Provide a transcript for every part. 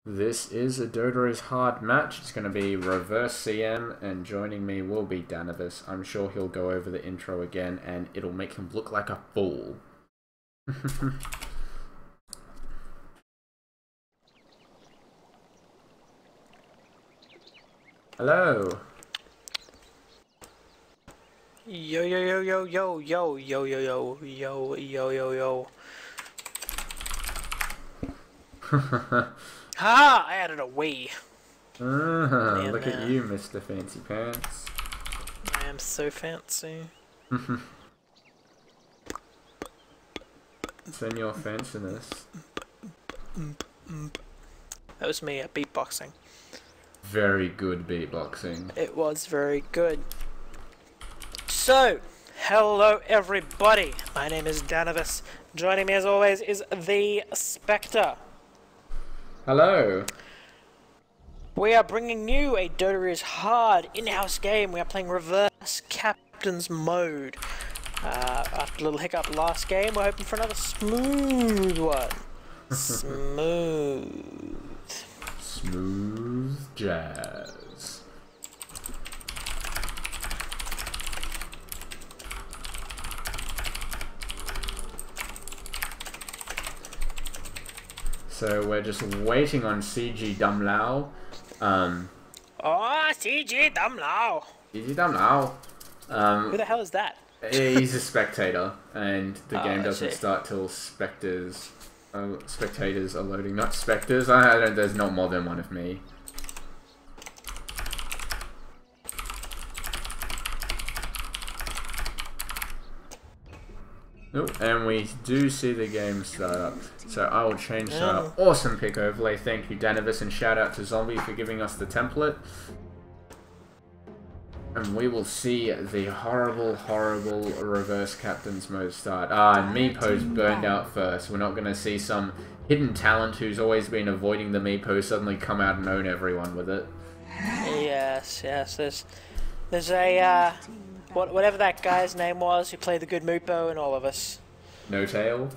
This is a DotA's hard match. It's going to be reverse CM, and joining me will be Dvalletious. I'm sure he'll go over the intro again, and it'll make him look like a fool. Hello. Yo yo yo yo yo yo yo yo yo yo yo yo. Ha! I added a we. Look at you, Mr. Fancy Pants. I am so fancy. Send your fanciness. That was me at beatboxing. Very good beatboxing. It was very good. So, hello everybody. My name is Dvalletious. Joining me as always is The.Spectre. Hello. We are bringing you a DotA is hard in-house game. We are playing reverse captain's mode. After a little hiccup last game, we're hoping for another smooth one. Smooth. Smooth jazz. So we're just waiting on CG Dumlao. Oh, CG Dumlao. CG Dumlao. Who the hell is that? He's a spectator, and the game I doesn't see. start till spectators are loading. Not specters. I don't. There's not more than one of me. Oh, and we do see the game start up. So I will change that. Awesome pick overlay. Thank you, Dvalletious, and shout out to Zombie for giving us the template. And we will see the horrible, horrible reverse captain's mode start. And Meepo's burned out first. We're not going to see some hidden talent who's always been avoiding the Meepo suddenly come out and own everyone with it. Yes. There's a whatever that guy's name was who played the good Meepo in all of us. No tail?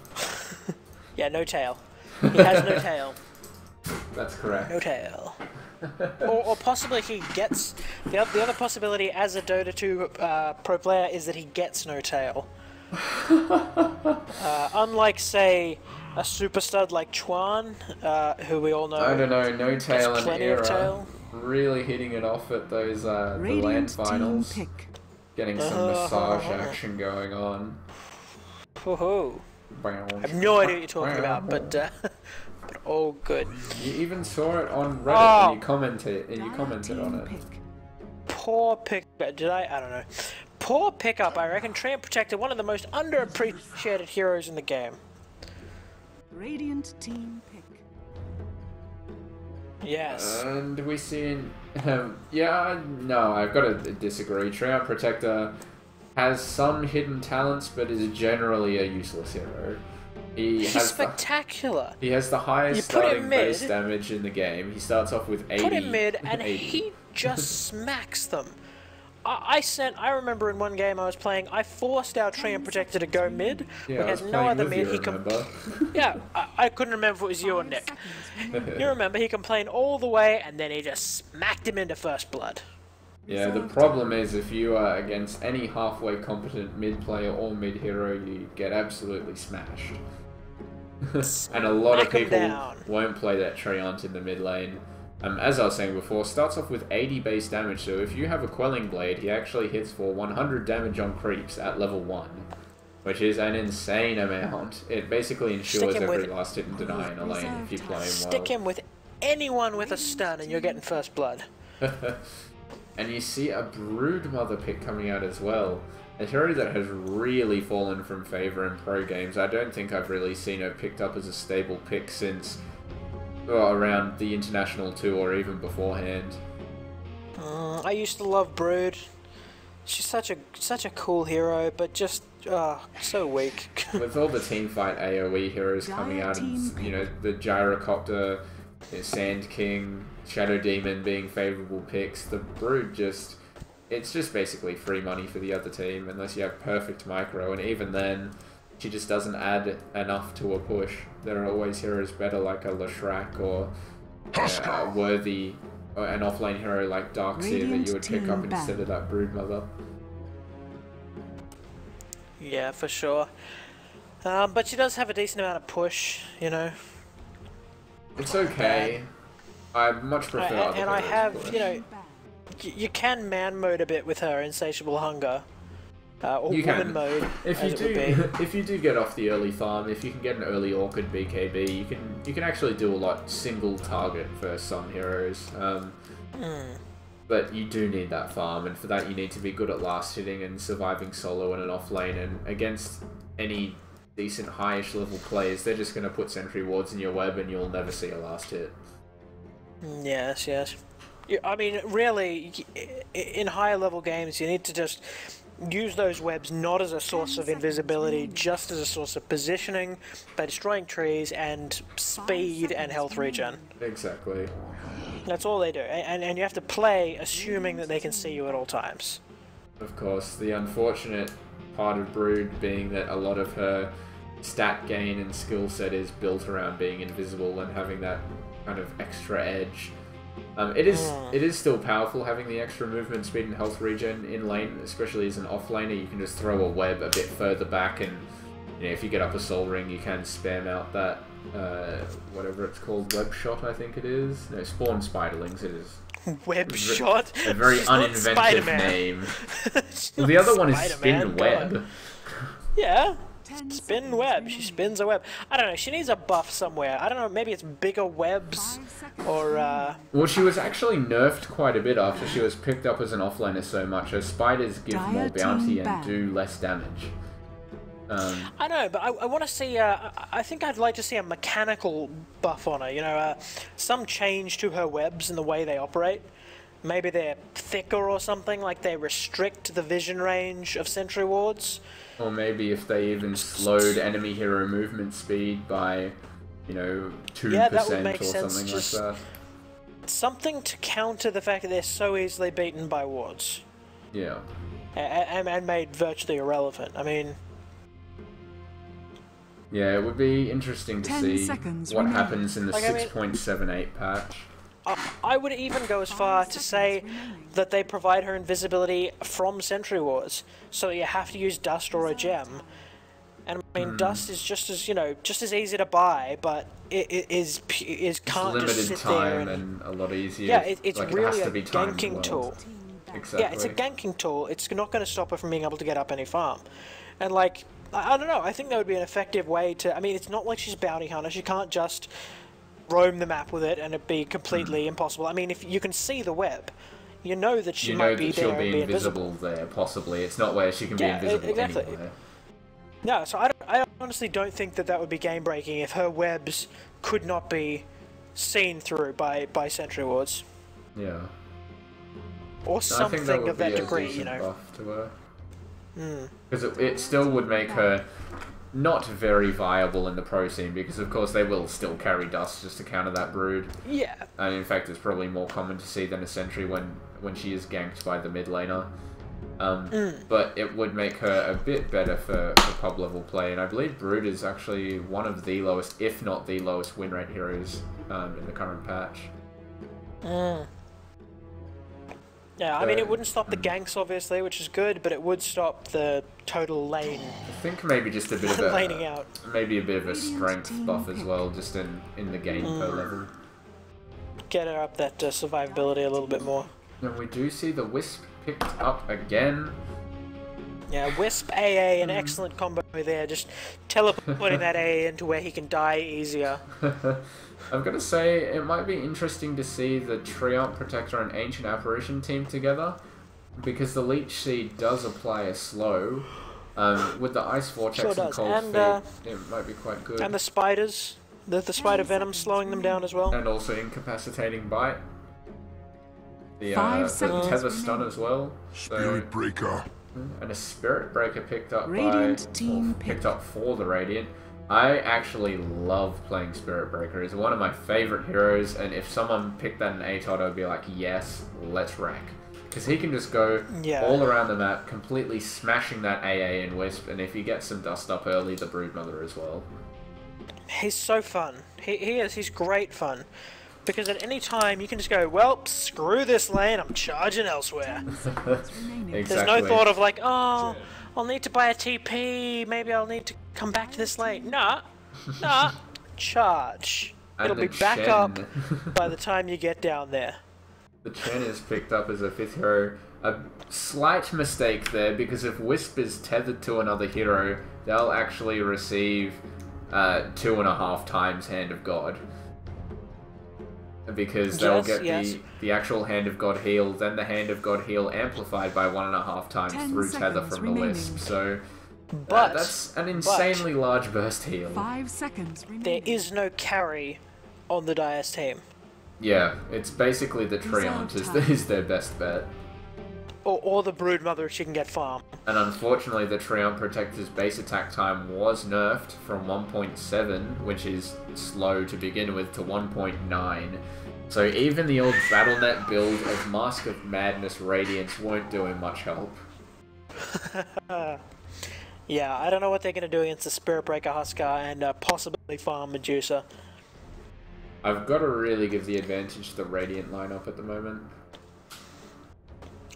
Yeah, no tail. He has no tail. That's correct. No tail. or possibly he gets... The other possibility as a Dota 2 pro player is that he gets no tail. Unlike, say, a super stud like Chuan, who we all know... I don't know, no tail and plenty era. of tail. Really hitting it off at those the LAN finals. Getting some massage action going on. Woohoo. I have no idea what you're talking about, but all good. You even saw it on Reddit and you commented on it. Poor pickup. Did I? I don't know. Poor pickup, I reckon. Treant Protector, one of the most underappreciated heroes in the game. Radiant team pick. Yes. And we see, yeah, no, I've got to disagree. Treant Protector has some hidden talents, but is generally a useless hero. He's spectacular. He has the highest starting base damage in the game. He starts off with 80. Put him mid, and 80. he just smacks them. I remember in one game I was playing, I forced our Treant Protector to go mid. Yeah, we I was had no playing other with mid. you, remember? Yeah, I couldn't remember if it was you or Nick. You remember, he complained all the way, and then he just smacked him into first blood. Yeah, the problem is if you are against any halfway competent mid player or mid hero, you get absolutely smashed. And a lot of people won't play that Treant in the mid lane. As I was saying before, starts off with 80 base damage, so if you have a Quelling Blade, he actually hits for 100 damage on creeps at level 1, which is an insane amount. It basically ensures every last hit and deny in a lane if you play him well. Stick him with anyone with a stun and you're getting first blood. And you see a Broodmother pick coming out as well. A hero that has really fallen from favour in pro games. I don't think I've really seen her picked up as a stable pick since around the International 2 or even beforehand. I used to love Brood. She's such a cool hero, but just so weak. With all the teamfight AoE heroes coming out, and you know, the Gyrocopter, the Sand King, Shadow Demon being favourable picks, the Brood it's just basically free money for the other team unless you have perfect micro, and even then she just doesn't add enough to a push. There are always heroes better like a Leshrac or worthy an offlane hero like Darkseer that you would pick up instead of that Broodmother. Yeah, for sure. But she does have a decent amount of push, you know. It's okay. I much prefer other and I heroes' have, push. you know, you can man mode a bit with her Insatiable Hunger. Or you woman can. mode, if you do get off the early farm, if you can get an early Orchid BKB, you can actually do a lot single target for some heroes. But you do need that farm, and for that you need to be good at last hitting and surviving solo in an off lane, and against any decent highish level players, they're just going to put sentry wards in your web and you'll never see a last hit. Yes, yes. I mean, really, in higher level games, you need to just use those webs not as a source of invisibility, just as a source of positioning, by destroying trees and speed and health regen. Exactly. That's all they do, and you have to play assuming that they can see you at all times. Of course, the unfortunate part of Brood being that a lot of her stat gain and skill set is built around being invisible and having that kind of extra edge. It is still powerful having the extra movement speed and health regen in lane, especially as an off laner. You can just throw a web a bit further back, and you know, if you get up a soul ring, you can spam out that whatever it's called, web shot, I think it is. No, spawn spiderlings. It is web shot. A very uninventive name. Well, the other one is spin web. Yeah. Spin web. She spins a web. I don't know. She needs a buff somewhere. I don't know. Maybe it's bigger webs, or. Well, she was actually nerfed quite a bit after she was picked up as an offlaner so much. Her spiders give more bounty and do less damage. I know, but I want to see. I think I'd like to see a mechanical buff on her. You know, some change to her webs and the way they operate. Maybe they're thicker or something. Like they restrict the vision range of sentry wards. Or maybe if they even slowed enemy hero movement speed by, you know, 2% that would make or sense. something Just like that. something to counter the fact that they're so easily beaten by wards. Yeah. And made virtually irrelevant. I mean... Yeah, it would be interesting to see what happens in the 6.78 patch. I would even go as far to say that they provide her invisibility from Sentry Wars, so you have to use Dust or a gem. And I mean, Dust is just as, you know, just as easy to buy, but it can't just sit there and a lot easier. Yeah, it's like, really it has a to be ganking well. tool. Exactly. Yeah, it's a ganking tool. It's not going to stop her from being able to get up any farm. And like, I don't know, I think that would be an effective way to... I mean, it's not like she's bounty hunter. She can't just roam the map with it and it'd be completely impossible. I mean, if you can see the web, you know that she might be there and be invisible. There, possibly. It's not where she can be invisible anywhere. No, so I honestly don't think that would be game-breaking if her webs could not be seen through by sentry wards. Yeah. Or something of that degree, you know. Buff to her. Because it still would make her not very viable in the pro scene, because of course they will still carry Dust just to counter that Brood. Yeah. And in fact, it's probably more common to see than a Sentry when she is ganked by the mid laner. But it would make her a bit better for pub level play, and I believe Brood is actually one of the lowest, if not the lowest, win rate heroes in the current patch. Yeah, I mean, it wouldn't stop the ganks, obviously, which is good, but it would stop the total lane. I think maybe just a bit of a laning out. Maybe a bit of a strength buff as well, just in the game per level. Get her up that survivability a little bit more. And we do see the Wisp picked up again. Yeah, Wisp AA, an excellent combo there, just teleporting that AA into where he can die easier. I'm gonna say it might be interesting to see the Treant Protector and Ancient Apparition team together, because the Leech Seed does apply a slow. With the Ice Vortex and Cold Feet, it might be quite good. And the spiders, the Spider Venom slowing them down as well. And also Incapacitating Bite. The Tether Stun as well. Spirit Breaker. And a Spirit Breaker picked up picked up for the Radiant. I actually love playing Spirit Breaker. He's one of my favorite heroes, and if someone picked that in AtoD, I'd be like, yes, let's wreck. Because he can just go all around the map, completely smashing that AA and Wisp, and if he gets some dust up early, the Broodmother as well. He's so fun. He is. He's great fun. Because at any time you can just go, well, screw this lane, I'm charging elsewhere. Exactly. There's no thought of like, oh, I'll need to buy a TP, maybe I'll need to come back to this lane. Nah, charge. And It'll be back up by the time you get down there. The Chen is picked up as a 5th hero. A slight mistake there, because if Wisp is tethered to another hero, they'll actually receive 2.5 times Hand of God. Because they'll get the actual Hand of God heal, then the Hand of God heal amplified by 1.5 times through tether from the Wisp. So that's an insanely large burst heal. 5 seconds remaining. There is no carry on the Dias team. Yeah, it's basically the Treant is their best bet. Or the Broodmother if she can get farm. And unfortunately, the Treant Protector's base attack time was nerfed from 1.7, which is slow to begin with, to 1.9. So even the old Battle.net build of Mask of Madness Radiance won't do him much help. Yeah, I don't know what they're going to do against the Spirit Breaker Husker and possibly farm Medusa. I've got to really give the advantage to the Radiant lineup at the moment.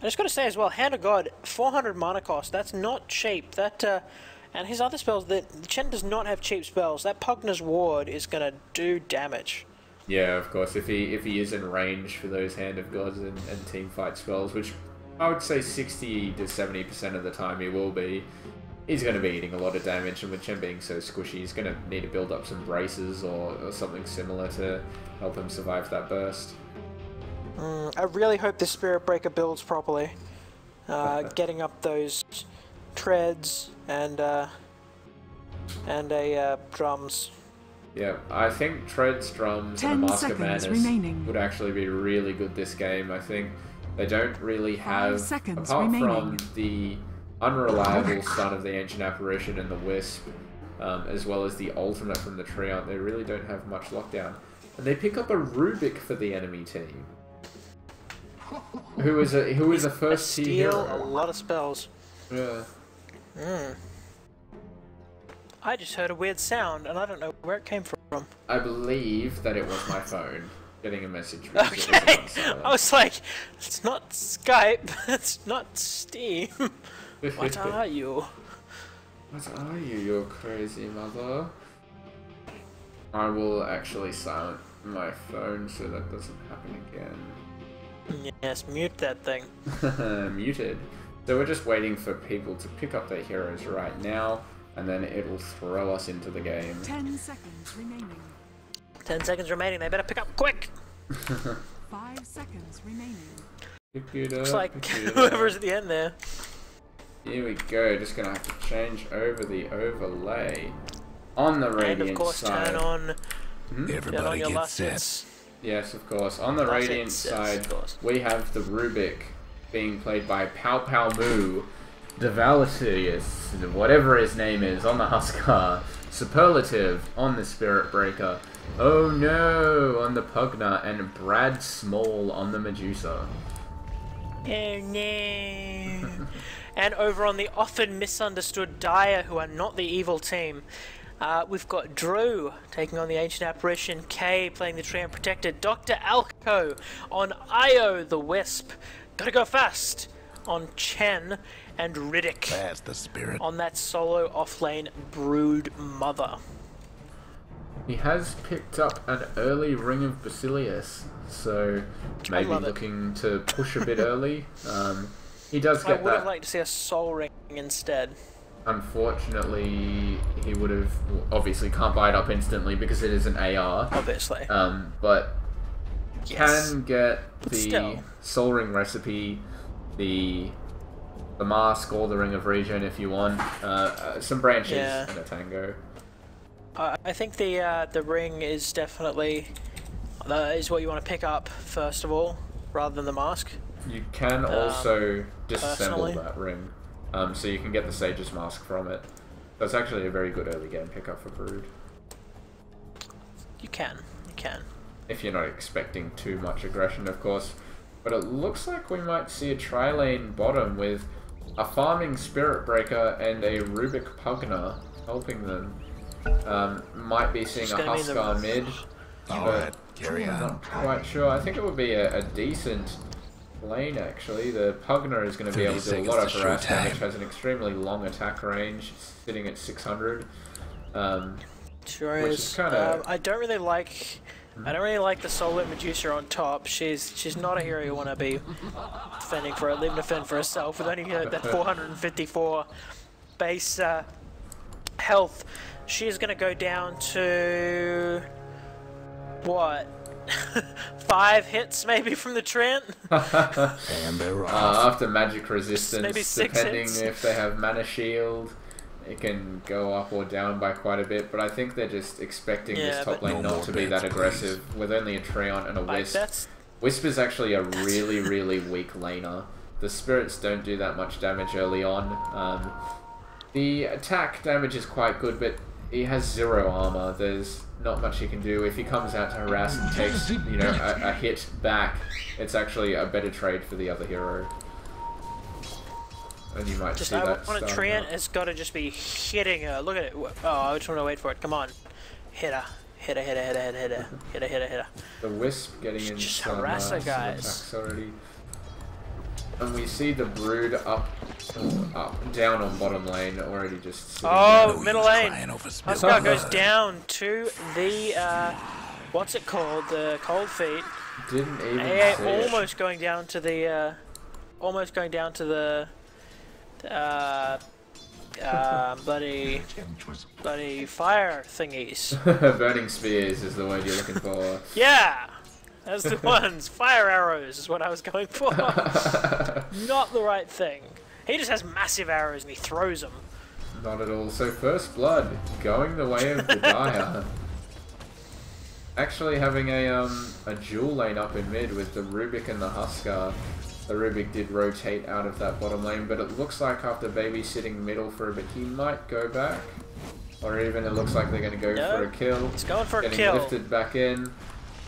I just got to say as well, Hand of God, 400 mana cost, that's not cheap. That, and his other spells, the Chen does not have cheap spells. That Pugna's Ward is going to do damage. Yeah, of course, if he is in range for those Hand of Gods and team fight spells, which I would say 60 to 70% of the time he will be, he's going to be eating a lot of damage, and with Chen being so squishy, he's going to need to build up some braces or something similar to help him survive that burst. I really hope the Spirit Breaker builds properly. Getting up those treads and drums. Yeah, I think treads, drums, and a Mask of Madness would actually be really good this game. I think they don't really have, apart from the unreliable Son of the Ancient Apparition and the Wisp, as well as the ultimate from the Treant, they really don't have much lockdown. And they pick up a Riddik for the enemy team. Who is a first tier hero. A lot of spells. Yeah. I just heard a weird sound, and I don't know where it came from. I believe that it was my phone getting a message. Okay. I was like, it's not Skype. It's not Steam. What are you? What are you, you crazy mother? I will actually silence my phone so that doesn't happen again. Yes, mute that thing. Muted. So we're just waiting for people to pick up their heroes right now, and then it'll throw us into the game. 10 seconds remaining. 10 seconds remaining, they better pick up quick! 5 seconds remaining. Pick it up, looks like whoever's at the end there. Here we go, just gonna have to change over the overlay. On the Radiant and of course side. turn on, Everybody your get set. set. Yes, of course. On the Radiant side, we have the Riddik being played by powpowmoo, Dvalletious, whatever his name is, on the Huskar, Superlative on the Spirit Breaker, ohnno on the Pugna, and Brad Small on the Medusa. Oh no! And over on the often misunderstood Dire, who are not the evil team, we've got Drew taking on the Ancient Apparition, Kay playing the Treant Protector, Dr. Alco on Io the Wisp, Gotta Go Fast on Chen, and Riddik That's the spirit. on that solo offlane Broodmother. He has picked up an early Ring of Basilius, so maybe looking to push a bit early. He does get that. I would have liked to see a Soul Ring instead. Unfortunately, he would have obviously can't buy it up instantly because it is an AR. Obviously. But yes. Can get the Soul Ring recipe, the mask, or the Ring of Regen if you want. Some branches and a tango. I think the ring is definitely is what you want to pick up first of all, rather than the mask. You can also disassemble that ring. So you can get the Sage's Mask from it. That's actually a very good early game pickup for Brood. You can. If you're not expecting too much aggression, of course. But it looks like we might see a tri-lane bottom with a farming Spirit Breaker and a Riddik Pugna helping them. Might be seeing a Huskar mid. Alright, carry I'm not quite sure. I think it would be a decent lane actually. The Pugner is going to be able to do a lot of harass damage, has an extremely long attack range, sitting at 600. Sure which is kind of... I don't really like the solo Medusa on top. She's not a hero you want to be defending for, leaving to fend for herself with only that 454 base health. She's gonna go down to what? 5 hits maybe from the Trent? After magic resistance, maybe 6 depending hits. if they have mana shield, it can go up or down by quite a bit, but I think they're just expecting this top lane not to be that aggressive, with only a Treant and a Wisp. Wisp is actually a really, really weak laner. The spirits don't do that much damage early on. The attack damage is quite good, but he has 0 armor. There's not much he can do. If he comes out to harass and takes, you know, a hit back, it's actually a better trade for the other hero. And you might see that. On a Treant, it's got to just be hitting her. Look at it. Oh, I just want to wait for it. Come on, hit her. Hit her, hit her, hit her, hit her, hit her, hit her, hit her. The Wisp getting in just some, harass her, some guys. attacks already. And we see the Brood down on bottom lane, already just sitting down. Middle lane. Huskar goes down to the, what's it called? The Cold Feet. Didn't even AA see it. almost going down to the, bloody fire thingies. Burning spears is the word you're looking for. Yeah! That's the ones. Fire arrows is what I was going for. Not the right thing. He just has massive arrows and he throws them. Not at all. So first blood, going the way of DotA. Actually having a dual lane up in mid with the Rubik and the Huskar. The Rubik did rotate out of that bottom lane, but it looks like after babysitting middle for a bit, he might go back. Or even it looks like they're going to go for a kill. It's going for a kill. Getting lifted back in.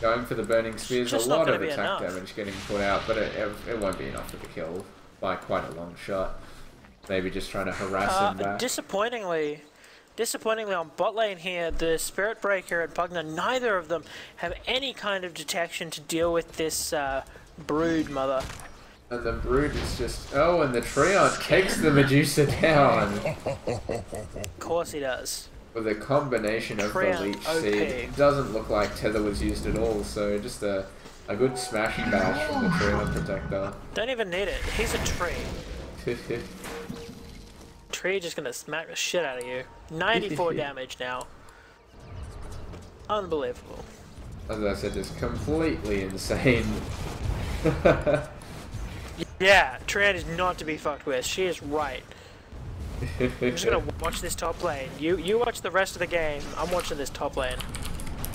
Going for the burning spears, a lot of attack damage getting put out, but it won't be enough for the kill by quite a long shot. Maybe just trying to harass him back. Disappointingly on bot lane here, the Spirit Breaker and Pugner, neither of them have any kind of detection to deal with this Brood mother. And the Brood is just... Oh, and the Treant takes the Medusa down. Of course he does. With a combination of the Leech Seed. It doesn't look like Tether was used at all, so just a good smash and bash from the Treant Protector. Don't even need it. He's a tree. Tree just gonna smack the shit out of you. 94 damage now. Unbelievable. As I said, just completely insane. Yeah, Treant is not to be fucked with. She is right. I'm just gonna watch this top lane. You watch the rest of the game. I'm watching this top lane.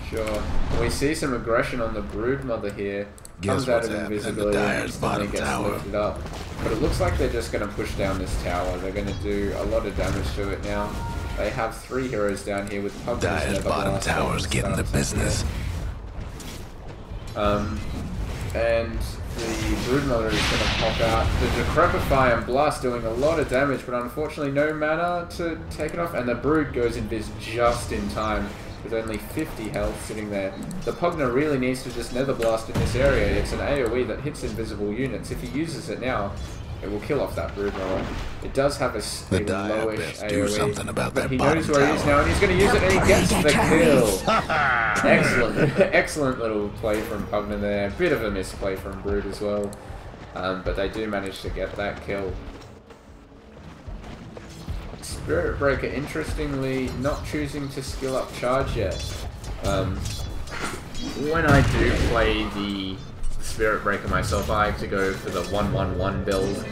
Sure. We see some aggression on the Brood Mother here. Comes out of invisibility and then gets lifted up. But it looks like they're just gonna push down this tower. They're gonna do a lot of damage to it now. They have 3 heroes down here with Pugner's Dire's bottom tower's getting the business. And the Broodmother is going to pop out. The Decrepify and Blast doing a lot of damage, but unfortunately no mana to take it off. And the Brood goes invis just in time with only 50 health sitting there. The Pugner really needs to just Nether Blast in this area. It's an AoE that hits invisible units. If he uses it now, it will kill off that Broodmother. It does have a lowish AoE, but he knows where he is now, and he's going to use it, and he gets the kill. Excellent, excellent little play from Pugner there. Bit of a misplay from Brood as well, but they do manage to get that kill. Spirit Breaker, interestingly, not choosing to skill up charge yet. When I do play the Spirit Breaker myself, I like to go for the 1-1-1 build,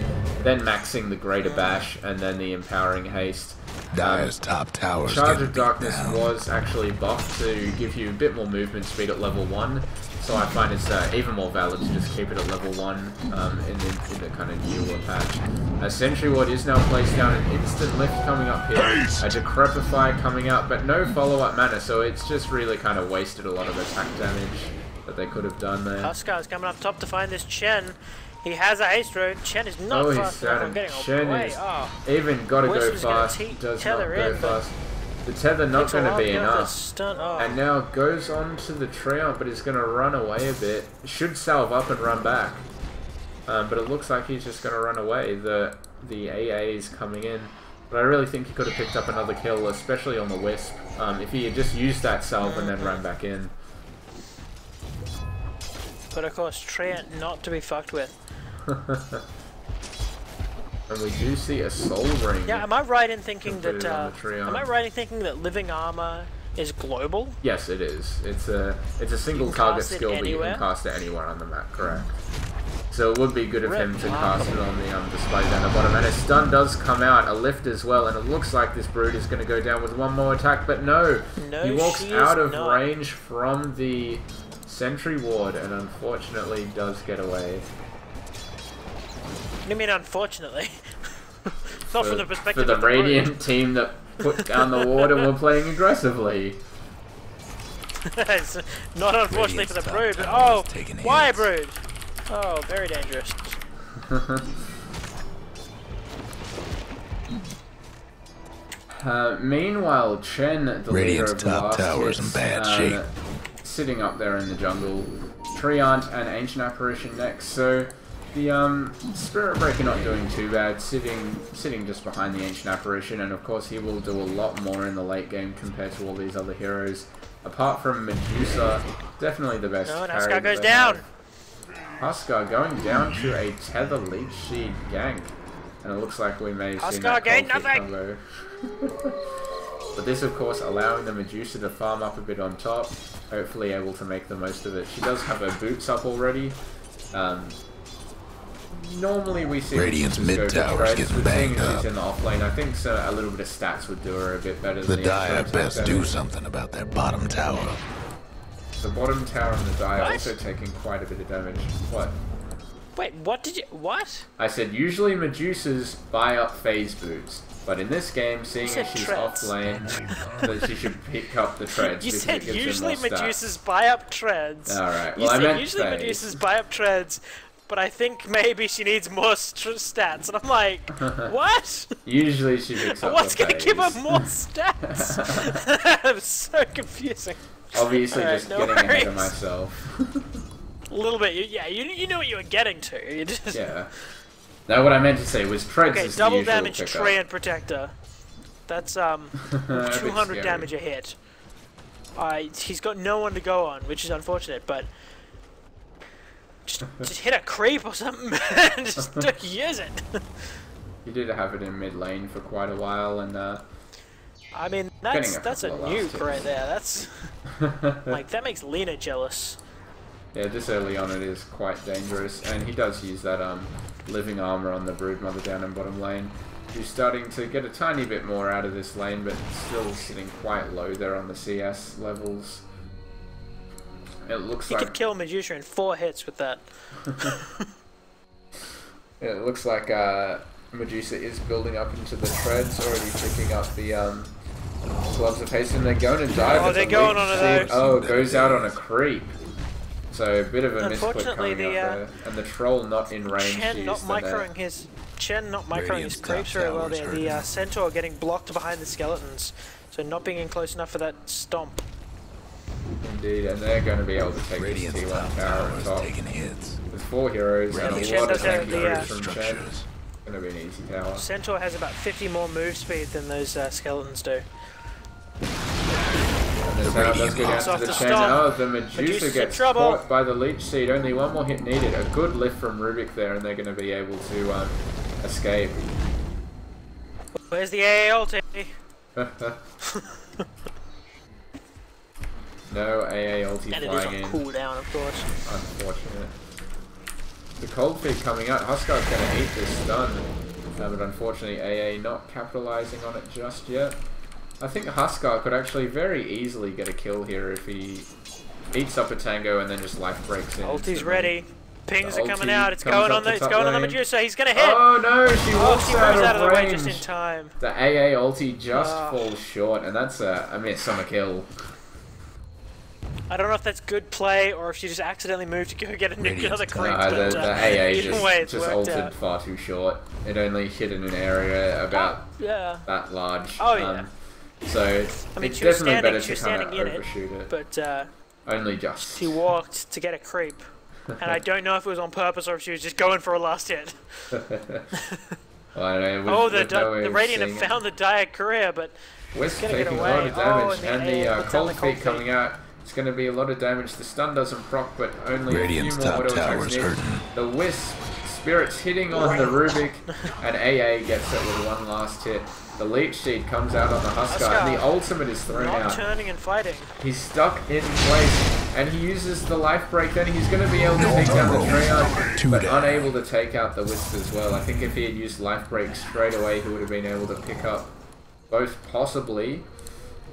then maxing the Greater Bash, and then the Empowering Haste. Dire's top tower. Charge of Darkness was actually buffed to give you a bit more movement speed at level 1, so I find it's even more valid to just keep it at level 1 in the kind of newer patch. Sentry Ward is now placed down, an instant lift coming up here, a Decrepify coming out, but no follow-up mana, so it's just really kind of wasted a lot of attack damage that they could have done there. Huskar's coming up top to find this Chen. He has a haste road. Chen is not fast enough. I'm getting Chen away. is even got to go fast. Does not go fast. The tether not going to be enough. Stun. Oh. And now goes on to the Treant, but is going to run away a bit. Should salve up and run back. But it looks like he's just going to run away. The AA is coming in. But I really think he could have picked up another kill, especially on the Wisp. If he had just used that salve and then ran back in. But of course, Treant not to be fucked with. And we do see a soul ring. Yeah, am I right in thinking that living armor is global? Yes, it is. It's a single target skill, but you can cast it anywhere on the map. Correct. So it would be good of him to cast it on the display down the bottom. And his stun does come out, a lift as well, and it looks like this Brood is going to go down with one more attack, but no, he walks out of range from the sentry ward, and unfortunately does get away. What do you mean, unfortunately? Not from the perspective of the Radiant Brood. team that put down the ward and were playing aggressively. It's not unfortunately for the Brood, but oh, why Brood? Oh, very dangerous. Meanwhile, Chen, the leader of the last tower's in bad shape. Sitting up there in the jungle. Treant and Ancient Apparition next, so the Spirit Breaker not doing too bad, sitting just behind the Ancient Apparition, and of course he will do a lot more in the late game compared to all these other heroes. Apart from Medusa, definitely the best carry. No, Huskar goes down! Huskar going down to a Tether Leech Seed gank. And it looks like we may have seen that combo. But this, of course, allowing the Medusa to farm up a bit on top. Hopefully able to make the most of it. She does have her boots up already. Normally we see Radiant's mid tower's getting banged up. She's in the off lane. I think so, a little bit of stats would do her a bit better than the Dire best do something about their bottom tower. The bottom tower and the Dire also taking quite a bit of damage. What? Wait, what did you... What? I said usually Medusas buy up phase boots. But in this game, seeing as she's off lane, that she should pick up the treads. You said usually Medusas buy up treads. Alright, well, I meant usually Medusas buy up treads, but I think maybe she needs more stats. And I'm like, what? Usually she picks up what's going to give her more stats? It's so confusing. Obviously just getting ahead of myself. A little bit, yeah, you knew what you were getting to. You just... Yeah. No, what I meant to say was treads is double the usual damage pickup. Treant Protector. That's 200 damage a hit. He's got no one to go on, which is unfortunate, but just hit a creep or something, man. Just use it. You did have it in mid lane for quite a while, and I mean that's a nuke right there. That's like that makes Lena jealous. Yeah, this early on it is quite dangerous, and he does use that living armor on the Broodmother down in bottom lane. He's starting to get a tiny bit more out of this lane, but still sitting quite low there on the CS levels. It looks like... He could kill Medusa in 4 hits with that. It looks like Medusa is building up into the treads, already picking up the gloves of haste, and they're going to dive. Oh, they're going on those. Oh, it goes out on a creep. So a bit of a misclick coming up there. And the troll not in range. Chen not microing his creeps very well there. The centaur getting blocked behind the skeletons, so not being in close enough for that stomp. Indeed, and they're going to be able to take this T1 tower on top. There's 4 heroes and a lot of tank heroes from Chen. It's going to be an easy tower. Centaur has about 50 more move speed than those skeletons do. And the tower does go down to the Chen. Oh, the Medusa gets caught by the Leech Seed. Only one more hit needed. A good lift from Rubik there, and they're going to be able to escape. Where's the AA ulti? No AA ulti flying in. Cooldown, of course. Unfortunate. The Cold Feet coming out. Huskar's going to eat this stun. But unfortunately AA not capitalizing on it just yet. I think Huskar could actually very easily get a kill here if he eats up a Tango and then just life breaks in. Ulti's ready. Pings are coming out. It's going on the Medusa. He's going to hit. Oh no, she walks out of the range. way just in time. The AA ulti just falls short, and that's a miss on a kill. I don't know if that's good play or if she just accidentally moved to go get another creep. The AA just altered far too short. It only hit in an area about that large. Oh yeah. So I mean, it's she was definitely better standing, to kind of in overshoot it. But Only just. she walked to get a creep. And I don't know if it was on purpose or if she was just going for a last hit. Well, I don't know, the Radiant have found the dire career, but Wisp gonna taking get a lot away. of damage, Oh, and the cold feet coming out. It's going to be a lot of damage. The stun doesn't proc, but only Radiant's a few more top auto tower's attacks. hurting. The Wisp Spirit's hitting on the Rubik, and AA gets it with one last hit. The Leech Seed comes out on the Huskar, and the ultimate is thrown out. Not turning and fighting. He's stuck in place, and he uses the life break. Then he's going to be able to take down the Treant, but unable to take out the Wisp as well. I think if he had used life break straight away, he would have been able to pick up both possibly.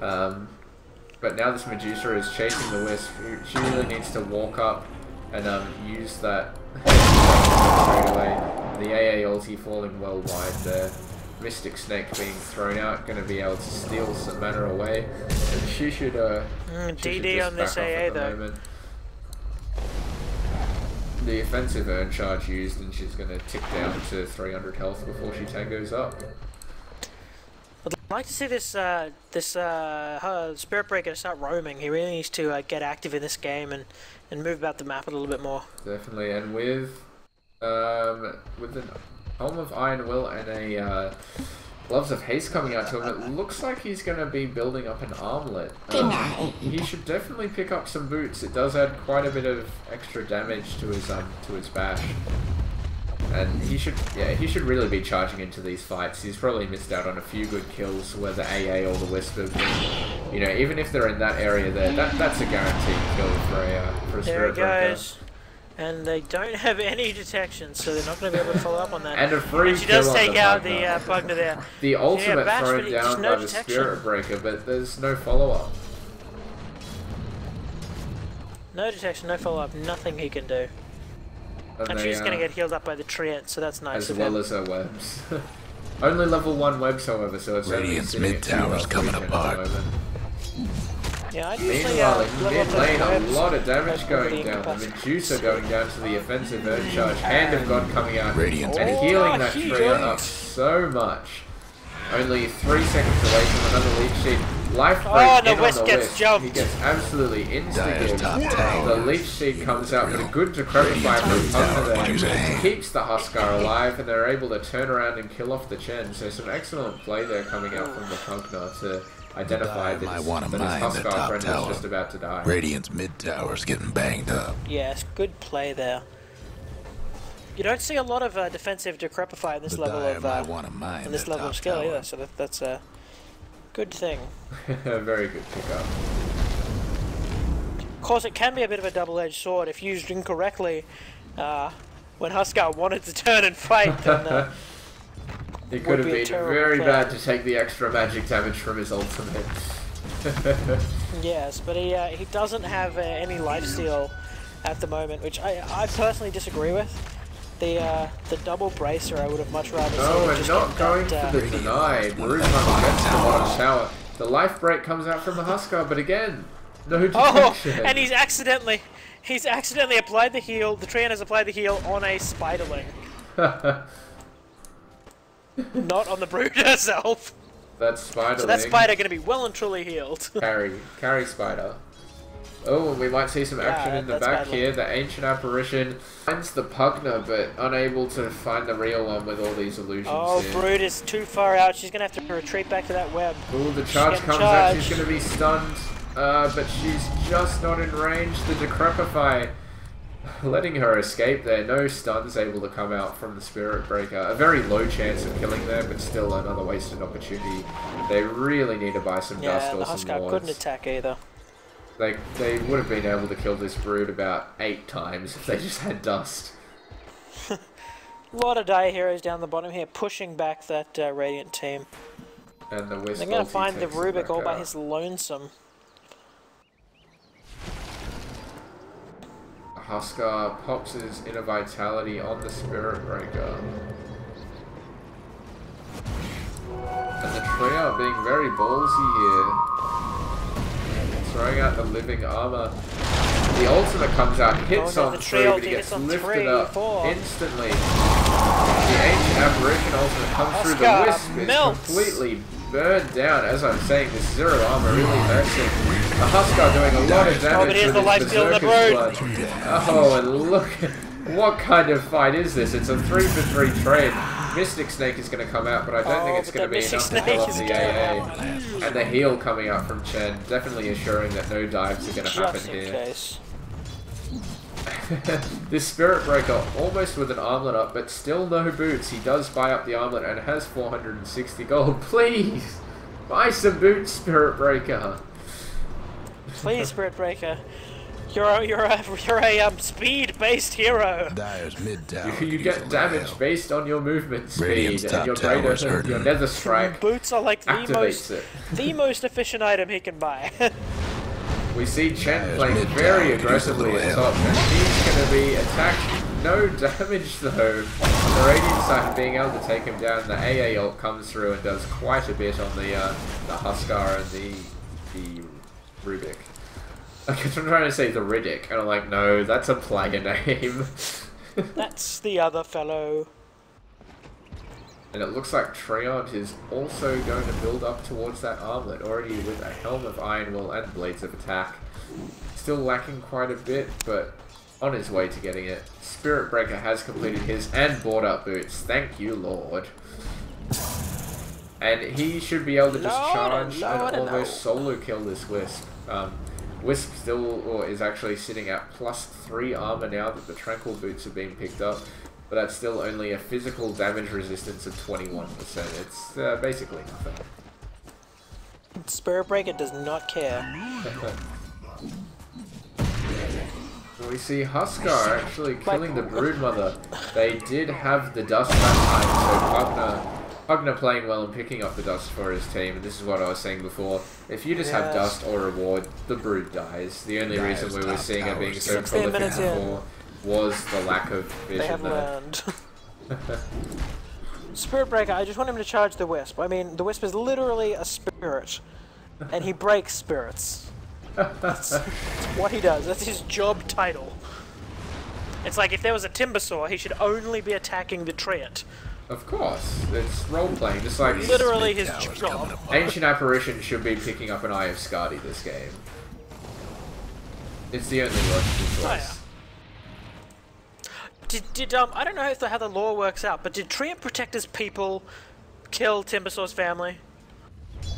But now this Medusa is chasing the Wisp. She really needs to walk up and use that straight away. The AA ulti falling well wide there. Mystic Snake being thrown out, going to be able to steal some mana away. And she should DD on this AA though. Moment. The offensive urn charge used, and she's going to tick down to 300 health before she tangos up. I'd like to see this Spirit Breaker start roaming. He really needs to get active in this game and move about the map a little bit more. Definitely, and with the Helm of Iron Will and a Gloves of Haste coming out to him, it looks like he's going to be building up an armlet. He should definitely pick up some boots. It does add quite a bit of extra damage to his bash. And he should really be charging into these fights. He's probably missed out on a few good kills where the AA or the Wisp have been, you know, even if they're in that area there, that's a guaranteed kill for a Spirit Breaker. There he goes. And they don't have any detection, so they're not going to be able to follow up on that. And a free and she does kill take out the Pugna there. The ultimate bash, thrown down by the Spirit Breaker, but there's no follow-up. No detection, no follow-up, nothing he can do. And she's going to get healed up by the Treant, so that's nice as well as her webs. Only level 1 webs, however, so it's Radiant's mid tower's coming apart. Yeah, I usually meanwhile, in mid lane, a lot of damage going down. The Medusa going down to the offensive urn charge. Hand of God coming out and healing that Treant up so much. Only 3 seconds away from another Leech Seed. Life break in on the Wisp. He gets absolutely instigated. The Leech Seed comes out with a good decrepify from Pugna there. Keeps the Huskar alive, and they're able to turn around and kill off the Chen. So some excellent play there coming out from the Pugna to identify that his Huskar friend is just about to die. Radiant's mid tower's getting banged up. Yes, good play there. You don't see a lot of defensive decrepify in this level of skill either, so that's a good thing. A very good pickup. Of course, it can be a bit of a double-edged sword if used incorrectly. When Huskar wanted to turn and fight, then it could have been very bad to take the extra magic damage from his ultimate. Yes, but he doesn't have any lifesteal at the moment, which I personally disagree with. The double bracer I would have much rather seen. Oh, and not going for the denied. Rutman gets the bottom tower. The life break comes out from the Huskar, but again, no detection. Oh, and he's accidentally applied the heal. The Treant has applied the heal on a Spiderling. Not on the Brood herself. That's Spiderling. So that Spider going to be well and truly healed. Carry Spider. Oh, we might see some action in the back here. The Ancient Apparition finds the Pugna, but unable to find the real one with all these illusions. Oh, Brood is too far out. She's going to have to retreat back to that web. Oh, the charge comes out. She's going to be stunned, but she's just not in range. The Decrepify letting her escape there. No stuns able to come out from the Spirit Breaker. A very low chance of killing there, but still another wasted opportunity. They really need to buy some dust or some wards. Yeah, the Huskar couldn't attack either. They would have been able to kill this Brood about 8 times if they just had dust. A lot of Dire Heroes down the bottom here pushing back that Radiant team. And the Wisp They're going to find the Rubik all by his lonesome. Huskar pops his Inner Vitality on the Spirit Breaker. And the trio being very ballsy here. Throwing out the living armor. The ultimate comes out, hits on 3, but he gets lifted up instantly. The Ancient Apparition ultimate comes through. The Wisp is completely burned down. As I'm saying, this zero armor really hurts him. The Huskar doing a lot of damage with his Berserker's blood. Oh, and look, what kind of fight is this? It's a 3-for-3 trade. Mystic Snake is going to come out, but I don't think it's going to be enough to kill off the AA. And the heal coming out from Chen, definitely assuring that no dives are going to happen here. This Spirit Breaker almost with an armlet up, but still no boots. He does buy up the armlet and has 460 gold. Please buy some boots, Spirit Breaker. Please, Spirit Breaker. You're a speed-based hero. Dyer's mid tower. You get damage based on your movement speed and your your Nether Strike. Boots are like the most efficient item he can buy. We see Chen playing very aggressively at top, and he's going to be attacked. No damage though. The Radiant Sight being able to take him down. The AA ult comes through and does quite a bit on the Huskar and the Rubik. I'm trying to say the Riddik, and I'm like, no, that's a player name. That's the other fellow. And it looks like Treant is also going to build up towards that armlet, already with a Helm of Iron Will and Blades of Attack. Still lacking quite a bit, but on his way to getting it. Spirit Breaker has completed his and bought up boots. Thank you, Lord. And he should be able to just charge and almost solo kill this Wisp. Wisp still is actually sitting at +3 armor now that the Tranquil Boots have been picked up. But that's still only a physical damage resistance of 21%. It's basically nothing. Spirit Breaker does not care. We see Huskar actually killing the Broodmother. They did have the dust that time, so Pugna playing well and picking up the dust for his team. And this is what I was saying before. If you just have dust or reward, the Brood dies. The only reason we were seeing it being so prolific before was the lack of vision. They have learned. Spirit Breaker, I just want him to charge the Wisp. I mean, the Wisp is literally a spirit, and he breaks spirits. That's what he does. That's his job title. It's like if there was a Timbersaw, he should only be attacking the Treant. Of course, it's role-playing, just like literally his job. Ancient Apparition should be picking up an Eye of Skadi this game. It's the only logical choice. Oh, yeah. I don't know how the lore works out, but did Treant Protector's people kill Timbersaw's family?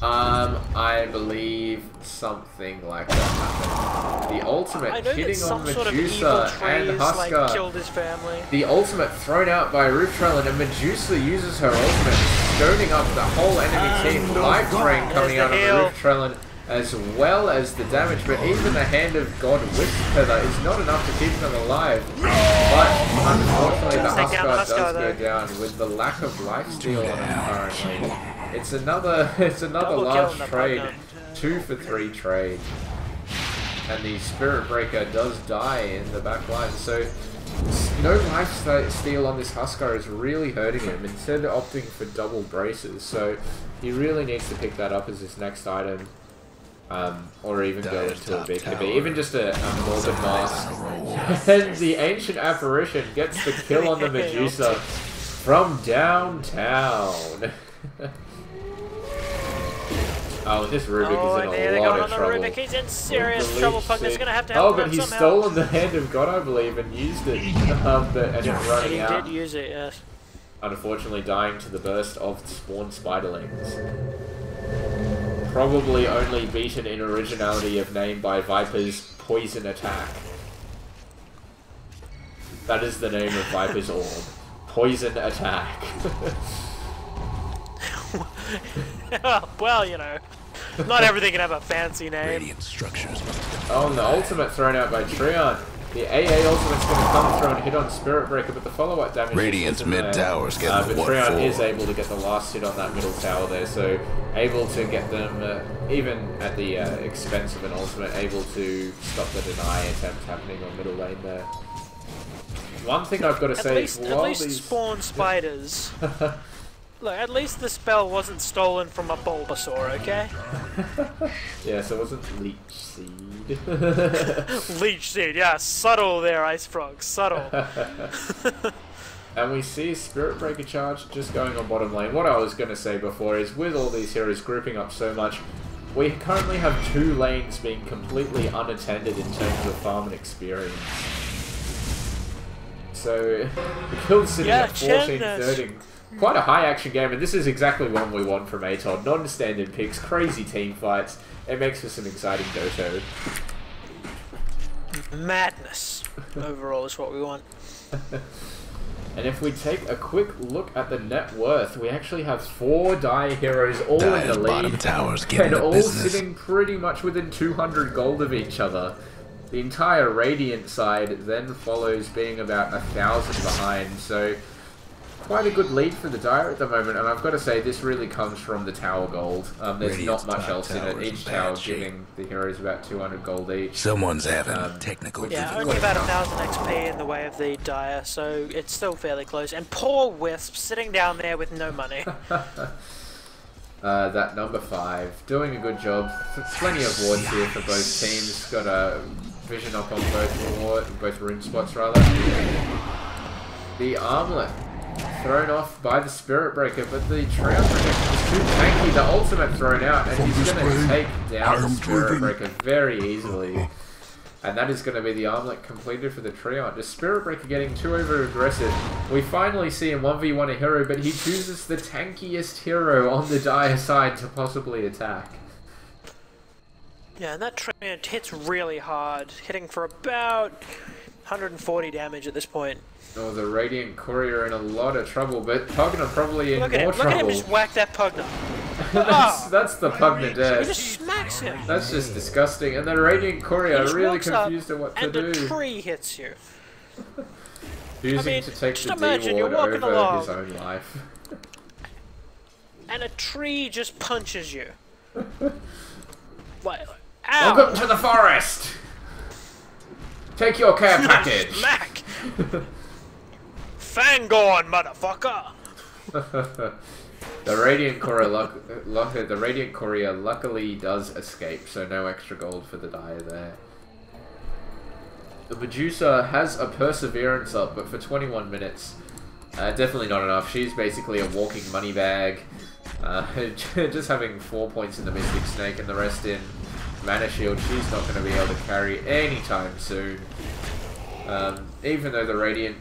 I believe something like that happened. The ultimate hitting on Medusa and Huskar. Like, killed his family. The ultimate thrown out by Rooftrell, and Medusa uses her ultimate, stoning up the whole enemy team. Life Drain coming out of Rooftrell, as well as the damage, but even the Hand of God Wisp Feather is not enough to keep them alive. But unfortunately, the Huskar does go down with the lack of lifesteal on him currently. It's another large trade, 2-for-3 trade, and the Spirit Breaker does die in the back line. So no lifesteal on this Huskar is really hurting him. Instead, opting for double braces. So he really needs to pick that up as his next item. Or even go into a big hippie, even just a Morbid Mask. And the Ancient Apparition gets the kill on the Medusa from downtown. Oh, this Rubik is in a lot of trouble. Rubik. He's in serious trouble. Pugna's gonna have to help him but he's somehow. stolen the Hand of God, I believe, and used it, and it's running out. He did use it, yes. Unfortunately, dying to the burst of spawned spiderlings. Probably only beaten in originality of name by Viper's Poison Attack. That is the name of Viper's orb. Poison Attack. Well, you know, not everything can have a fancy name. Radiant structures. Oh, and the ultimate thrown out by Treant. The AA ultimate's going to come through and hit on Spirit Breaker, but the follow-up damage Radiant's mid tower's getting but Treant is able to get the last hit on that middle tower there, so able to get them, even at the expense of an ultimate, able to stop the deny attempt happening on middle lane there. One thing I've got to say is, at least spawn spiders. Look, at least the spell wasn't stolen from a Bulbasaur, okay? Yeah, so it wasn't Leech Seed. Leech Seed, yeah, subtle there, Ice Frog, subtle. And we see Spirit Breaker charge just going on bottom lane. What I was going to say before is, with all these heroes grouping up so much, we currently have 2 lanes being completely unattended in terms of farm and experience. So, the kill's sitting at 14-13. Quite a high action game, and this is exactly what we want from AtoD. Non-standard picks, crazy team fights. It makes for some exciting Doto. Madness, overall, is what we want. And if we take a quick look at the net worth, we actually have 4 Dire heroes all in the lead, and all sitting pretty much within 200 gold of each other. The entire Radiant side then follows, being about 1,000 behind, so quite a good lead for the Dire at the moment, and I've got to say, this really comes from the tower gold. There's not much else in it. Each tower giving the heroes about 200 gold each. Someone's having technical yeah, only about 1,000 XP in the way of the Dire, so it's still fairly close. And poor Wisp sitting down there with no money. That number 5 doing a good job. Plenty of wards here for both teams. Got a vision up on both rune spots rather. The armlet thrown off by the Spirit Breaker, but the Treant protection is too tanky. The ultimate thrown out, and he's going to take down the Spirit Breaker very easily. And that is going to be the armlet completed for the Treant. The Spirit Breaker getting too over-aggressive. We finally see him 1v1 a hero, but he chooses the tankiest hero on the Dire side to possibly attack. Yeah, and that Treant hits really hard, hitting for about 140 damage at this point. Oh, the Radiant Courier in a lot of trouble, but Pugna probably in more trouble. Look at him just whack that Pugna. that's the Pugna dead. He just smacks him. That's just disgusting. And the Radiant Courier really confused at what to do. And a tree hits you. Choosing to take the D-ward over his own life. And a tree just punches you. What? Ow! Welcome to the forest! Take your care package! Smack! Fangorn, motherfucker! The Radiant Courier luckily does escape, so no extra gold for the Dire there. The Medusa has a Perseverance up, but for 21 minutes, definitely not enough. She's basically a walking money bag. Just having 4 points in the Mystic Snake and the rest in Mana Shield, she's not going to be able to carry anytime soon. Even though the Radiant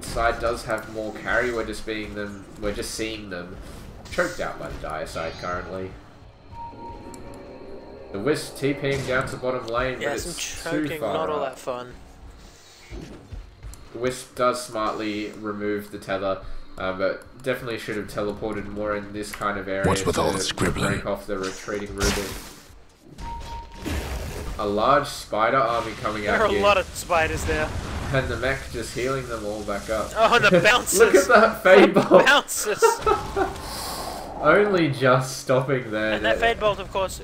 side does have more carry, we're just seeing them choked out by the Dire side currently. The Wisp TPing down to bottom lane, but it's too far not all up. that fun. The Wisp does smartly remove the tether, but definitely should have teleported more in this kind of area What's with all the scribbling? Break off the retreating Rubik. A large spider army coming out here. There are a lot of spiders there. And the mech just healing them all back up. Oh, the bounces! Look at that Fade Bolt! Bounces! Only just stopping there. And that Fade Bolt, of course,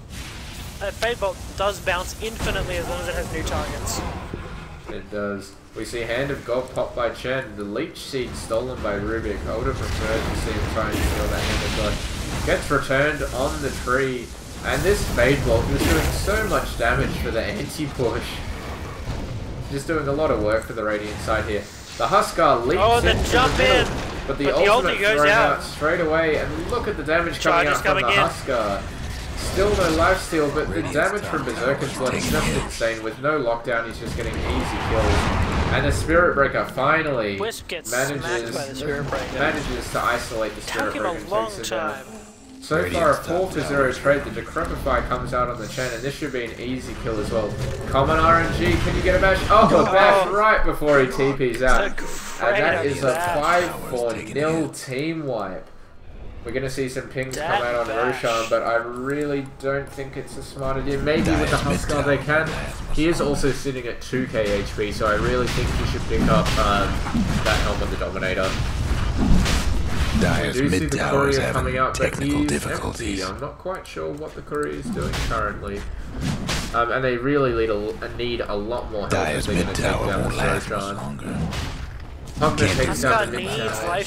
that Fade Bolt does bounce infinitely as long as it has new targets. It does. We see Hand of God pop by Chen. The Leech Seed stolen by Rubik. I would have preferred to see him try and steal that Hand of God. Gets returned on the tree. And this Fade Bolt is doing so much damage for the anti-push. Just doing a lot of work for the Radiant side here. The Huskar leaps into the middle, but the ultimate thrown out straight away. And look at the damage coming out from the Huskar. Still no lifesteal, but the damage from Berserker's Blood is just insane. With no lockdown, he's just getting easy kills. And the Spirit Breaker finally manages to isolate the Spirit Breaker and takes him down. So far, a 4-0 trade. The Decrepify comes out on the Chen, and this should be an easy kill as well. Common RNG, can you get a bash? Oh, bash right before he TP's out. And that is a 5-4-0 team wipe. We're going to see some pings come out on Roshan, but I really don't think it's a smart idea. Maybe with the Huskar they can. He is also sitting at 2k HP, so I really think he should pick up that helm with the Dominator. Dire's mid tower is having technical difficulties. I'm not quite sure what the courier is doing currently. And they really need a lot more help. Dire's mid tower won't last much longer. Pugna takes down the mid tower. Right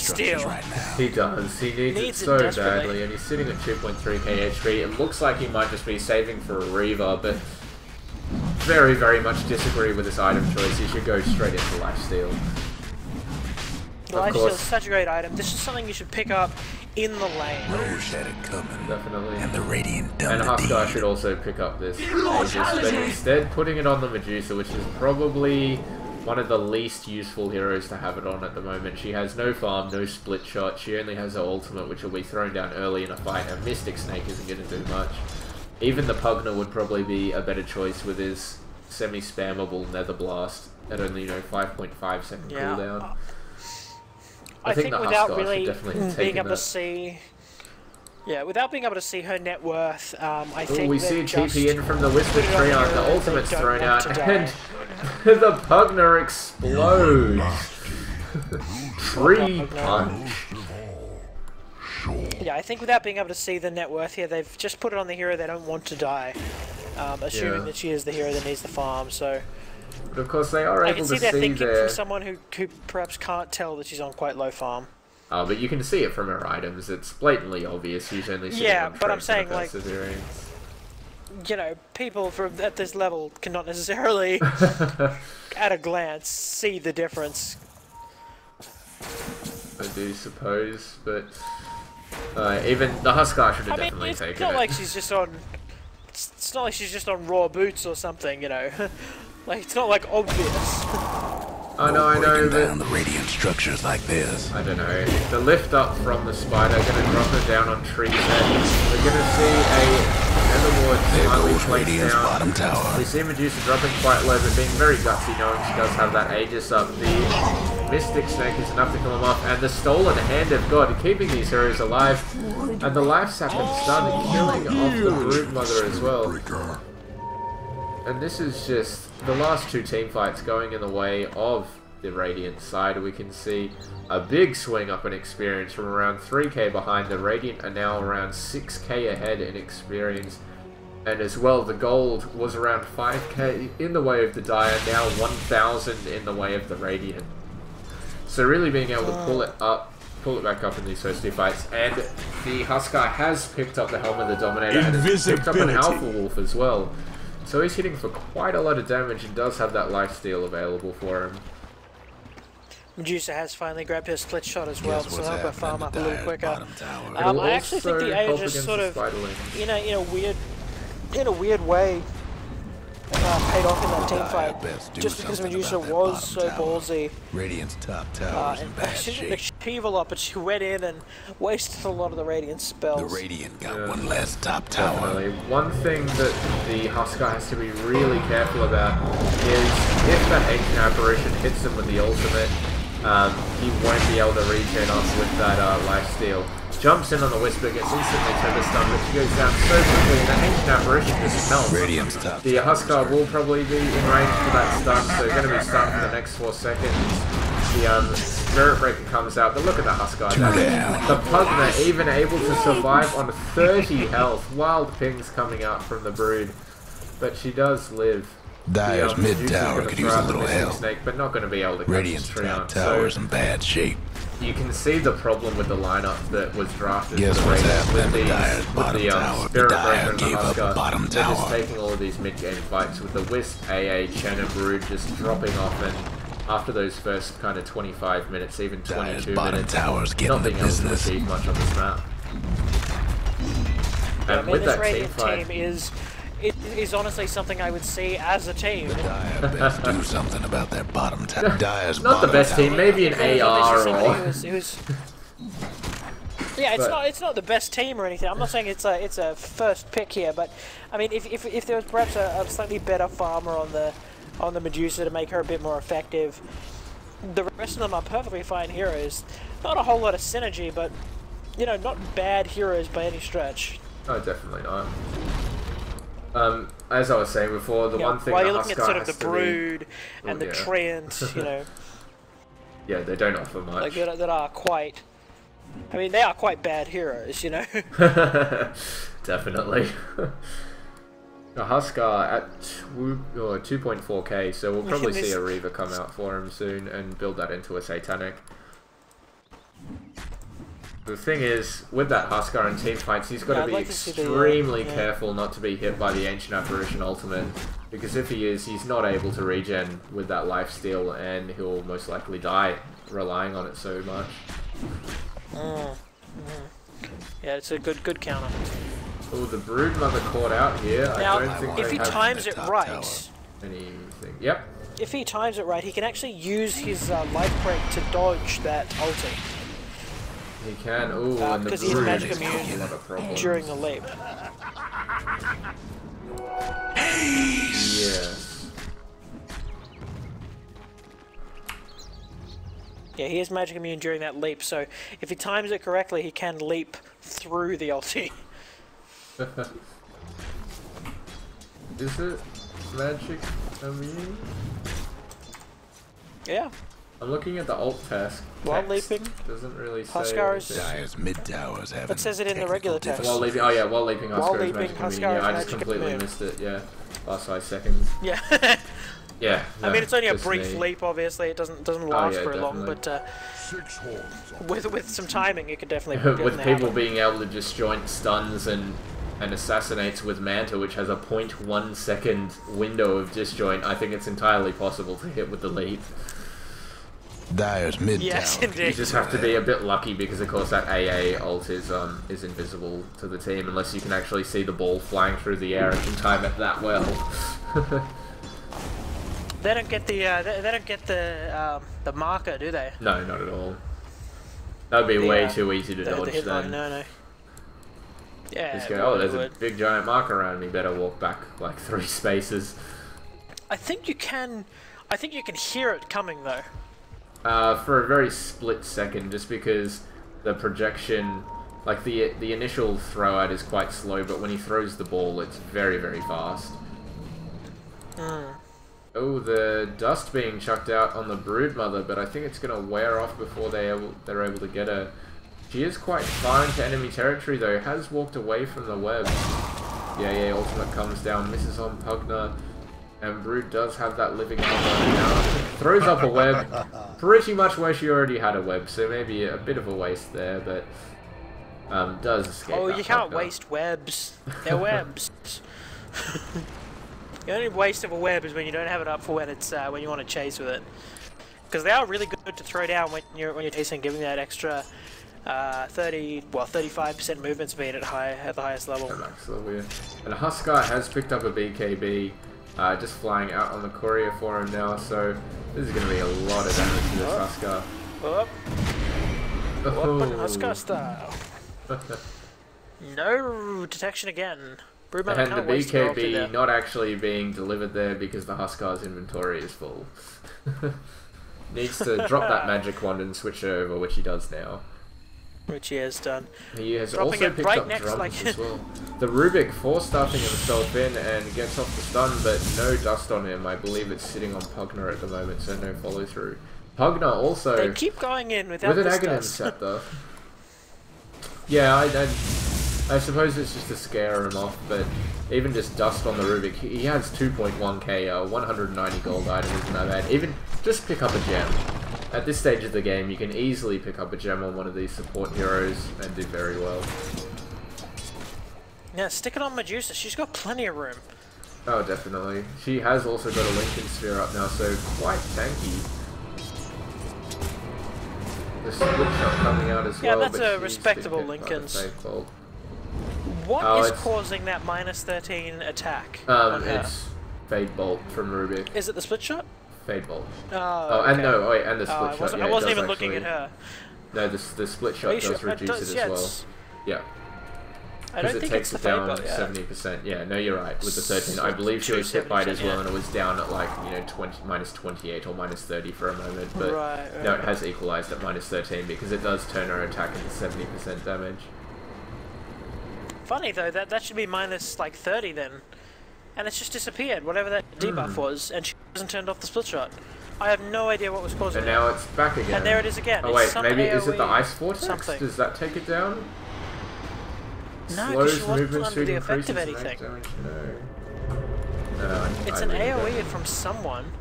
he does. He needs it so badly, and he's sitting at 2.3k HP. It looks like he might just be saving for a Reaver, but very, very much disagree with this item choice. He should go straight into lifesteal. Dvalletious is such a great item. This is something you should pick up in the lane. Roche had it coming. Definitely. And the Radiant done And the Huskar deed. should also pick up this Aegis, but instead putting it on the Medusa, which is probably one of the least useful heroes to have it on at the moment. She has no farm, no split shot, she only has her ultimate, which will be thrown down early in a fight, and Mystic Snake isn't going to do much. Even the Pugner would probably be a better choice with his semi-spammable Nether Blast at only, 5.5 second cooldown. I think the without Huskar really should definitely have being taken able to that. see... Yeah, without being able to see her net worth, I think we see a just TP in from the Whispered put it on Treant, here the that they ultimate's don't thrown want out, to and die. the Pugner explodes! Tree punch. Yeah, I think without being able to see the net worth here, they've just put it on the hero they don't want to die. Assuming that she is the hero that needs the farm, so... But of course they are I able can to see their see thinking their... from someone who perhaps can't tell that she's on quite low farm. Oh, but you can see it from her items, it's blatantly obvious, she's only sitting on but I'm traits and saying, like, perseverance. People at this level cannot necessarily, at a glance, see the difference. I do suppose, but... even the Huskar should have definitely it's taken not it. like she's just on... It's not like she's just on raw boots or something, Like, it's not, like, obvious. I know, Breaking but... down the Radiant structures like this. I don't know. The lift up from the spider gonna drop her down on tree set. We're gonna see a Netherward There slightly goes placed Radiant's down. bottom tower. We see Medusa dropping quite low, but being very gutsy, knowing she does have that Aegis up. The Mystic Snake is enough to kill him off, and the Stolen Hand of God, keeping these heroes alive. And the Life Sap and Stun, killing off the Broodmother as well. And this is just the last two team fights going in the way of the Radiant side. We can see a big swing up in experience from around 3k behind. The Radiant are now around 6k ahead in experience. And as well, the gold was around 5k in the way of the Dire, now 1000 in the way of the Radiant. So really being able to pull it back up in these first two fights. And the Huskar has picked up the Helm of the Dominator and has picked up an Alpha Wolf as well. So he's hitting for quite a lot of damage and does have that lifesteal available for him. Medusa has finally grabbed her split shot as well, so help her farm up a little quicker. It'll I actually think also the help Aegis against sort the of, Spiderling. in a weird way, paid off in that team fight, just because Medusa was so ballsy. Radiant's top tower's in bad She shape. didn't achieve a lot, but she went in and wasted a lot of the Radiant spells. The Radiant got one last top tower. Definitely. One thing that the Huskar has to be really careful about is if that Ancient Apparition hits him with the ultimate, he won't be able to regen up with that lifesteal. Jumps in on the Whisper, gets instantly tether stunned, but she goes down so quickly, and that Ancient Apparition just melts. Radiant's top The Huskar will probably be in range for that stun, so going to be stunned for the next 4 seconds. The Spirit Breaker comes out, but look at the Huskar. The Pugner even able to survive on 30 health. Wild pings coming out from the Brood, but she does live. Dire's mid Medusa's tower gonna could throw use a out the little Mystic help. Snake, but not going to be able to catch Radiant's the top Treant. tower's So in bad shape. you can see the problem with the lineup that was drafted. Guess for the what's Radiant happening with to Dire's bottom tower? Spirit The Dire Breaker and the gave up Huskar. bottom They're just tower. taking all of these mid-game fights with the Wisp, AA, Chen, and Brood just dropping off, and after those first kind of 25 minutes, even Dire's 22 bottom minutes, tower's getting not the being able to business. achieve much on this map. I And mean, with this that team Radiant fight, team is honestly something I would see as a team. Dire best do something about that bottom tower. Dire's not the bottom best tower. team, maybe an If there was AR obviously somebody or... who was yeah, it's not the best team or anything. I'm not saying it's a first pick here, but I mean if there was perhaps a slightly better farmer on the Medusa to make her a bit more effective, the rest of them are perfectly fine heroes. Not a whole lot of synergy, but not bad heroes by any stretch. Oh, definitely not. As I was saying before, the one thing while the you're looking at Huskar sort of has the to be... Brood and the yeah. Treant, Yeah, they don't offer much. like that are quite. I mean, they are quite bad heroes, Definitely. The Huskar at 2.4k, so we'll probably see a Reaver come out for him soon and build that into a Satanic. The thing is, with that Huskar in team fights, he's got to be extremely careful not to be hit by the Ancient Apparition ultimate, because if he is, he's not able to regen with that lifesteal, and he'll most likely die relying on it so much. Yeah, it's a good counter. Oh, the Broodmother caught out here. Now, I don't think if he times it right, anything. Yep. If he times it right, he can actually use his life break to dodge that ulti. He can. Ooh, and the because he's magic immune during the leap. Yes. Yeah, he is magic immune during that leap, so if he times it correctly, he can leap through the ulti. Is it magic immune? Yeah. I'm looking at the alt test. While leaping, doesn't really say. Dyer's mid towers have. It says it in the regular text. While leaping, oh yeah, while leaping, Huskar is magic immune. Yeah, I just completely missed it. Yeah, last 5 seconds. Yeah. Yeah. No, I mean, it's only a brief leap. Obviously, it doesn't last very long, but with some timing, you could definitely. With people being able to disjoint stuns and assassinates with Manta, which has a 0.1 second window of disjoint, I think it's entirely possible to hit with the leap. Dyer's mid tower. Yes, indeed. You just have to be a bit lucky because, of course, that AA ult is invisible to the team unless you can actually see the ball flying through the air and can time it that well. They don't get the marker, do they? No, not at all. That'd be way too easy to dodge then. No. Yeah. Just go, oh, there's a big giant marker around me. Better walk back like 3 spaces. I think you can hear it coming though. For a very split second, just because the projection, like the initial throw out is quite slow, but when he throws the ball, it's very, very fast. Oh, the dust being chucked out on the Broodmother, but I think it's going to wear off before they're able to get her. She is quite far into enemy territory though, has walked away from the web. Yeah, ultimate comes down, misses on Pugna. And Brood does have that living armor now. Throws up a web, pretty much where she already had a web, so maybe a bit of a waste there, but does escape. Oh, you can't waste webs. They're webs. The only waste of a web is when you don't have it up for when it's when you want to chase with it, because they are really good to throw down when you're chasing, giving that extra 35% movement speed at the highest level. Max level, yeah. And Huskar has picked up a BKB. Just flying out on the courier for him now, so this is going to be a lot of damage to this Huskar. Open Huskar style. No detection again. And the BKB not actually being delivered there because the Huskar's inventory is full. Needs to drop that magic wand and switch over, which he does now. Which he has done. He has also picked up drums as well. The Rubik force-stuffing himself in and gets off the stun, but no dust on him. I believe it's sitting on Pugna at the moment, so no follow-through. Pugna also... They keep going in without with an Aghanim Scepter. Yeah, I suppose it's just to scare him off, but even just dust on the Rubik, he has 2.1k, 190 gold item isn't that bad. Even just pick up a gem. At this stage of the game, you can easily pick up a gem on one of these support heroes and do very well. Yeah, stick it on Medusa. She's got plenty of room. Oh, definitely. She has also got a Lincoln Sphere up now, so quite tanky. The split shot coming out as well. Yeah, that's a respectable Lincoln. What is causing that -13 attack? It's Fade Bolt from Rubik. Is it the split shot? Fade Bolt. Oh, and no, wait, and the split shot. I wasn't even looking at her. No, the split shot does reduce it as well. Yeah. I don't think it's the Fade Bolt. Because it takes it down 70%. Yeah, no, you're right. With the 13, I believe she was hit by it as well, and it was down at like -28 or -30 for a moment. But no, it has equalized at -13 because it does turn her attack into 70% damage. Funny though, that should be -30 then. And it's just disappeared, whatever that debuff was, and she hasn't turned off the split shot. I have no idea what was causing it. And now it's back again. And there it is again. Oh wait, maybe is it the Ice Vortex? Something. Does that take it down? No, because she wasn't under the effect of anything. No, it's an AoE from someone.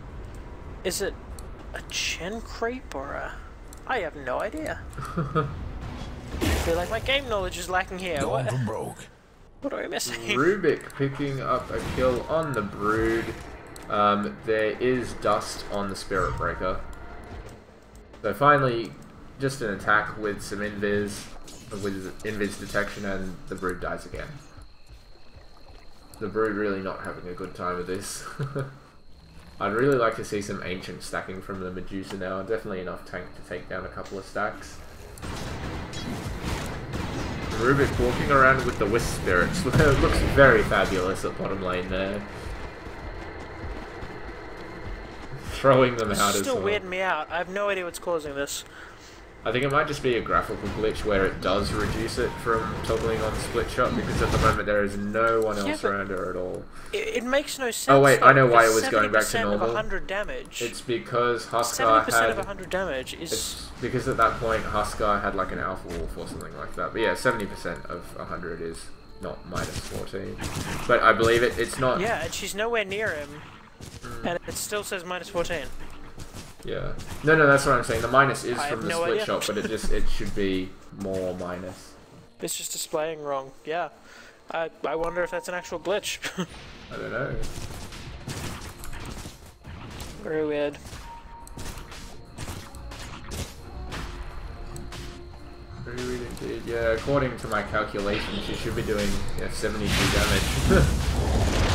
Is it a Gen Creep or a... I have no idea. feel like my game knowledge is lacking here. Going What? for broke. What are we missing? Rubik picking up a kill on the Brood. There is dust on the Spirit Breaker. So finally, just an attack with some invis, with invis detection, and the Brood dies again. The Brood really not having a good time with this. I'd really like to see some ancient stacking from the Medusa now. Definitely enough tank to take down a couple of stacks. Rubik walking around with the Wisp Spirits. Looks very fabulous at bottom lane there. Throwing them out as well. This is still weirding me out. I have no idea what's causing this. I think it might just be a graphical glitch where it does reduce it from toggling on split shot, because at the moment there is no one else around her at all. It makes no sense. Oh wait, though, I know why it was going back to 70% normal. of 100 damage. It's because Huskar 70% had... of 100 damage is... It's because at that point Huskar had like an Alpha Wolf or something like that. But yeah, 70% of 100 is not minus 14. But I believe it's not... Yeah, and she's nowhere near him. And it still says minus 14. Yeah. No, that's what I'm saying. The minus is from the no split idea. shot, but it should be more minus. It's just displaying wrong. Yeah. I wonder if that's an actual glitch. I don't know. Very weird. Very weird indeed. Yeah, according to my calculations, she should be doing 72 damage.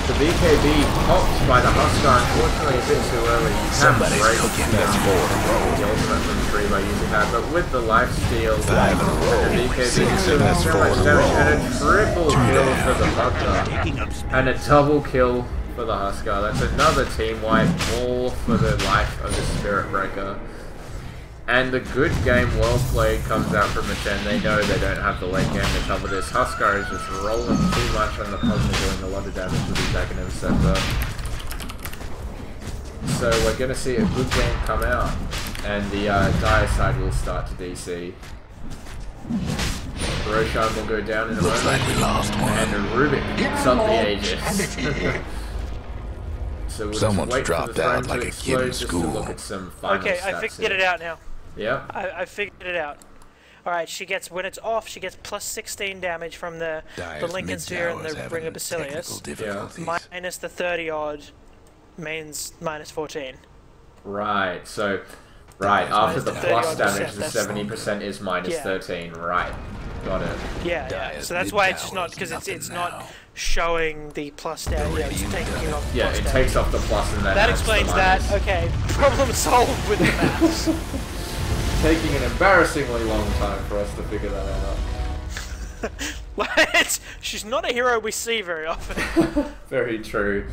The BKB popped by the Huskar, unfortunately a bit too early. You Somebody's break cooking this for the ultimate from 3 by using that, but with the lifesteal, Five in a row. the BKB Six doing in this so four much in a damage, row. and a triple kill for the Huskar, and a double kill for the Huskar. That's another team wipe, all for the life of the Spirit Breaker. And the good game, well played, comes out from the 10. They know they don't have the late game to cover this. Huskar is just rolling too much on the Cosmo, doing a lot of damage with his Aghanim Scepter. So we're going to see a good game come out, and the Dire side will start to DC. Roshan will go down in a Looks moment, like we lost one. and Rubik picks up the Aegis. So we'll Someone's just wait dropped for the throne out to like a explode kid in just to school. look at some final Okay, I stats figured here. it out now. Yeah? I figured it out. Alright, she gets, when it's off, she gets plus 16 damage from the Lincoln Sphere and the Ring of Basilius. Minus the 30 odd means minus 14. Right, so... Right, after the plus 30% damage, the that's 70% is minus Yeah. 13. Right. Got it. Yeah. So that's why it's not, because it's not showing the plus down. Yeah, it's taking off the Yeah, plus it down. takes off the plus and then That adds the explains that. minus. Okay, problem solved with the maths. Taking an embarrassingly long time for us to figure that out. What? She's not a hero we see very often. Very true.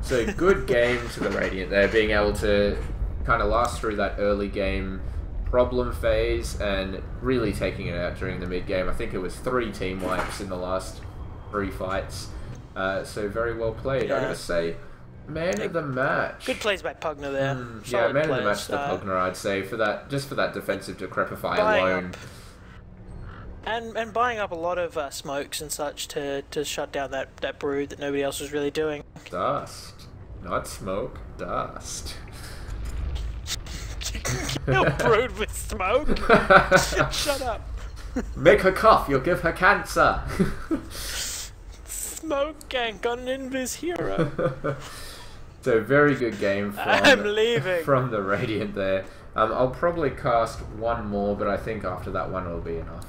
So good game to the Radiant there, being able to kind of last through that early game problem phase and really taking it out during the mid game. I think it was 3 team wipes in the last 3 fights. So very well played. Yeah. I'm going to say man of the match. Good plays by Pugner there. Yeah, Solid man of the plays. match to Pugner, I'd say, for that, just for that defensive decrepify Buying alone. And buying up a lot of smokes and such to shut down that brood that nobody else was really doing. Dust. Not smoke, dust. Kill brood with smoke? Shut up. Make her cough, you'll give her cancer. Smoke ain't got an invis hero. So very good game from, I'm leaving. from the Radiant there. I'll probably cast one more, but I think after that one will be enough.